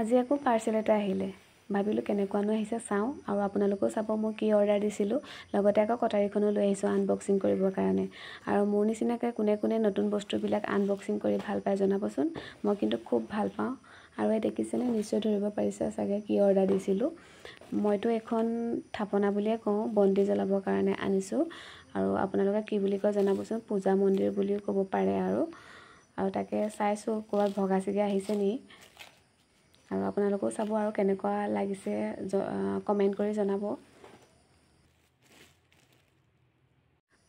আজি আকৌ পাৰ্চেল এটা আহিলে ভাবিলোঁ কেনেকুৱানো আহিছে চাওঁ আৰু আপোনালোকেও চাব মই কি অৰ্ডাৰ দিছিলোঁ লগতে আকৌ কটাৰীখনো লৈ আহিছোঁ আনবক্সিং কৰিবৰ কাৰণে আৰু মোৰ নিচিনাকৈ কোনে কোনে নতুন বস্তুবিলাক আনবক্সিং কৰি ভাল পায় জনাবচোন মই কিন্তু খুব ভাল পাওঁ আৰু এই দেখিছেনে নিশ্চয় ধৰিব পাৰিছে চাগে কি অৰ্ডাৰ দিছিলোঁ মইতো এখন থাপনা বুলিয়ে কওঁ বন্তি জ্বলাবৰ কাৰণে আনিছোঁ আৰু আপোনালোকে কি বুলি কয় জনাবচোন পূজা মন্দিৰ বুলিও ক'ব পাৰে আৰু তাকে চাইছোঁ ক'ৰবাত ভগা চিগা আহিছে নি আৰু আপোনালোকেও চাব আৰু কেনেকুৱা লাগিছে কমেণ্ট কৰি জনাব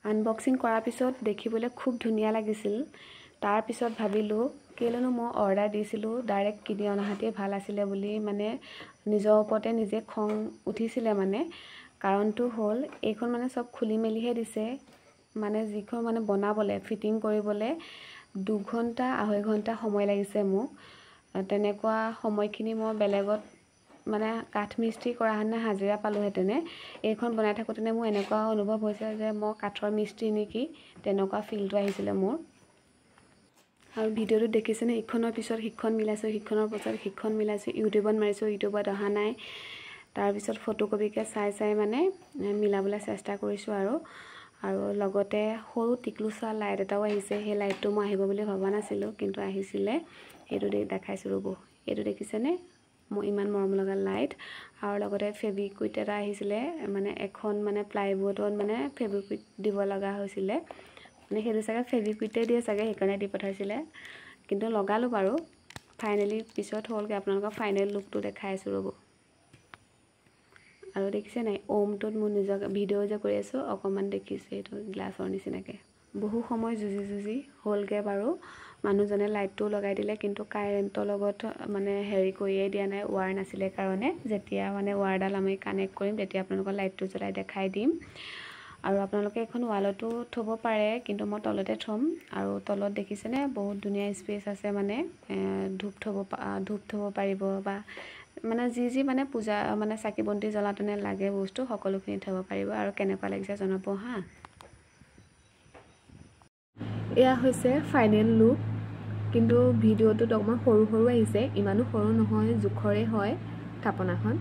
আনবক্সিং কৰাৰ পিছত দেখিবলৈ খুব ধুনীয়া লাগিছিল তাৰ পিছত ভাবিলোঁ কেলেনো মই অৰ্ডাৰ দিছিলোঁ ডাইৰেক্ট কিনি অনাহাতেই ভাল আছিলে বুলি মানে নিজৰ ওপৰতে নিজে খং উঠিছিলে মানে কাৰণটো হ'ল এইখন মানে চব খুলি মেলিহে দিছে মানে যিখন মানে বনাবলৈ ফিটিং কৰিবলৈ 2 ঘণ্টা 2.5 ঘণ্টা সময় লাগিছে মোক তেনেকুৱা সময়খিনি মই বেলেগত মানে কাঠ মিস্ত্ৰী কৰা হেনে হাজিৰা পালোহেঁতেনে এইখন বনাই থাকোঁতেনে মোৰ এনেকুৱা অনুভৱ হৈছে যে মই কাঠৰ মিস্ত্ৰী নেকি তেনেকুৱা ফিলটো আহিছিলে মোৰ আৰু ভিডিঅ'টো দেখিছেনে ইখনৰ পিছত সিখন মিলাইছোঁ সিখনৰ পিছত সিখন মিলাইছোঁ ইউটিউবত মাৰিছোঁ ইউটিউবত অহা নাই তাৰপিছত ফটোকপিকে চাই মানে মিলাবলৈ চেষ্টা কৰিছোঁ আৰু লগতে সৰু টিকলুচা লাইট এটাও আহিছে সেই লাইটটো মই আহিব বুলি ভবা নাছিলোঁ কিন্তু আহিছিলে এইটো দেখাইছোঁ ৰ'ব এইটো দেখিছেনে মোৰ ইমান মৰম লগা লাইট আৰু লগতে ফেব্ৰিকুইট এটা আহিছিলে মানে এখন মানে প্লাইবোৰ্ডত মানে ফেব্ৰিকুইট দিব লগা হৈছিলে মানে সেইটো চাগে ফেব্ৰিকুইটে দিয়ে চাগে সেইকাৰণে দি পঠাইছিলে কিন্তু লগালোঁ বাৰু ফাইনেলি পিছত হ'লগৈ আপোনালোকক ফাইনেল লুকটো দেখাইছোঁ ৰ'ব আৰু দেখিছে নাই ওমটোত মোৰ নিজৰ ভিডিঅ' যে কৰি আছোঁ অকণমান দেখিছে এইটো গ্লাছৰ নিচিনাকৈ বহু সময় যুঁজি হ'লগৈ বাৰু মানুহজনে লাইটটো লগাই দিলে কিন্তু কাৰেণ্টৰ লগত মানে হেৰি কৰিয়ে দিয়া নাই ৱায়াৰ নাছিলে কাৰণে যেতিয়া মানে ৱায়াৰডাল আমি কানেক্ট কৰিম তেতিয়া আপোনালোকৰ লাইটটো জ্বলাই দেখাই দিম আৰু আপোনালোকে এখন ৱালতো থ'ব পাৰে কিন্তু মই তলতে থ'ম আৰু তলত দেখিছেনে বহুত ধুনীয়া স্পেচ আছে মানে ধূপ থ'ব পাৰিব বা মানে যি মানে পূজা মানে চাকি বন্তি জ্বলাওঁতে লাগে বস্তু সকলোখিনি থ'ব পাৰিব আৰু কেনেকুৱা লাগিছে জনাব হা এয়া হৈছে ফাইনেল লুক কিন্তু ভিডিঅ'টোত অকণমান সৰু আহিছে ইমানো সৰু নহয় জোখৰে হয় থাপনাখন